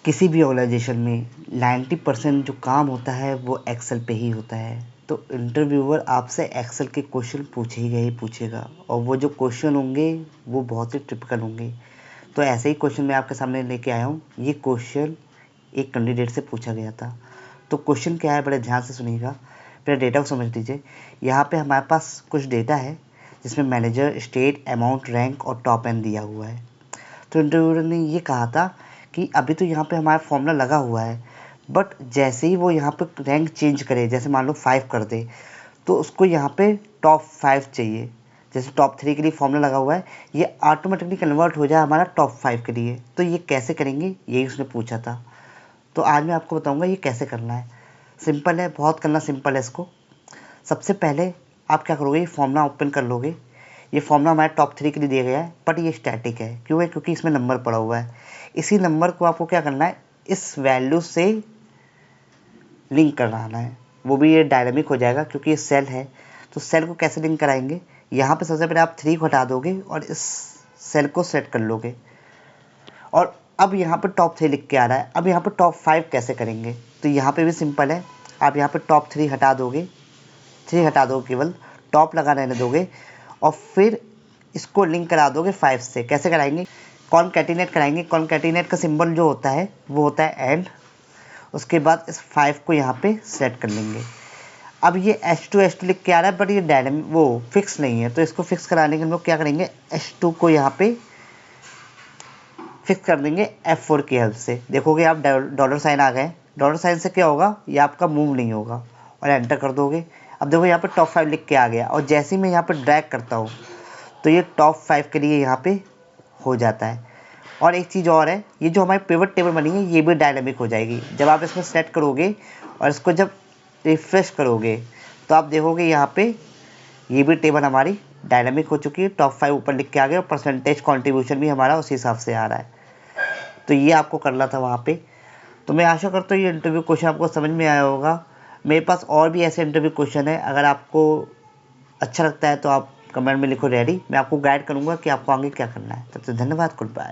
किसी भी ऑर्गेनाइजेशन में 90% जो काम होता है वो एक्सेल पे ही होता है। तो इंटरव्यूअर आपसे एक्सेल के क्वेश्चन पूछेगा ही पूछेगा, और वो जो क्वेश्चन होंगे वो बहुत ही टिपिकल होंगे। तो ऐसे ही क्वेश्चन मैं आपके सामने लेके आया हूँ। ये क्वेश्चन एक कैंडिडेट से पूछा गया था। तो क्वेश्चन क्या है, बड़े ध्यान से सुनिएगा, पहले डेटा को समझ लीजिए। यहाँ पे हमारे पास कुछ डेटा है जिसमें मैनेजर, स्टेट, अमाउंट, रैंक और टॉप एंड दिया हुआ है। तो इंटरव्यूअर ने ये कहा था कि अभी तो यहाँ पे हमारा फॉर्मूला लगा हुआ है, बट जैसे ही वो यहाँ पे रैंक चेंज करे, जैसे मान लो 5 कर दे, तो उसको यहाँ पे टॉप 5 चाहिए। जैसे टॉप 3 के लिए फॉर्मूला लगा हुआ है, ये ऑटोमेटिकली कन्वर्ट हो जाए हमारा टॉप 5 के लिए। तो ये कैसे करेंगे, यही उसने पूछा था। तो आज मैं आपको बताऊँगा ये कैसे करना है। सिंपल है, बहुत करना सिंपल है इसको। सबसे पहले आप क्या करोगे, ये फॉर्मूला ओपन कर लोगे। ये फॉर्मूला हमारे टॉप 3 के लिए दिया गया है, बट ये स्टैटिक है। क्यों है? क्योंकि इसमें नंबर पड़ा हुआ है। इसी नंबर को आपको क्या करना है, इस वैल्यू से लिंक कराना है। वो भी ये डायनामिक हो जाएगा क्योंकि ये सेल है। तो सेल को कैसे लिंक कराएंगे, यहाँ पे सबसे पहले आप 3 को हटा दोगे और इस सेल को सेट कर लोगे। और अब यहाँ पे टॉप 3 लिख के आ रहा है। अब यहाँ पे टॉप 5 कैसे करेंगे, तो यहाँ पे भी सिंपल है। आप यहाँ पे टॉप 3 हटा दोगे, 3 हटा दो, केवल टॉप लगा रहने दोगे, और फिर इसको लिंक करा दोगे 5 से। कैसे कराएंगे, कॉनकैटिनेट कराएंगे। कॉनकैटिनेट का सिंबल जो होता है वो होता है एंड। उसके बाद इस 5 को यहाँ पे सेट कर लेंगे। अब ये H2 लिख के आ रहा है, बट ये डायनामिक वो फिक्स नहीं है। तो इसको फिक्स कराने के लिए हम लोग क्या करेंगे, H2 को यहाँ पे फिक्स कर देंगे F4 की हेल्प से। देखोगे आप डॉलर साइन आ गए। डॉलर साइन से क्या होगा, ये आपका मूव नहीं होगा, और एंटर कर दोगे। अब देखो यहाँ पे टॉप 5 लिख के आ गया, और जैसे ही मैं यहाँ पे ड्रैग करता हूँ तो ये टॉप 5 के लिए यहाँ पे हो जाता है। और एक चीज़ और है, ये जो हमारी पिवट टेबल बनी है ये भी डायनामिक हो जाएगी। जब आप इसमें सेट करोगे और इसको जब रिफ्रेश करोगे तो आप देखोगे यहाँ पे ये भी टेबल हमारी डायनामिक हो चुकी है। टॉप 5 ऊपर लिख के आ गया, और परसेंटेज कॉन्ट्रीब्यूशन भी हमारा उसी हिसाब से आ रहा है। तो ये आपको करना था वहाँ पे। तो मैं आशा करता हूँ ये इंटरव्यू क्वेश्चन आपको समझ में आया होगा। मेरे पास और भी ऐसे इंटरव्यू क्वेश्चन है, अगर आपको अच्छा लगता है तो आप कमेंट में लिखो रेडी। मैं आपको गाइड करूँगा कि आपको आगे क्या करना है। तब तक धन्यवाद, गुड बाय।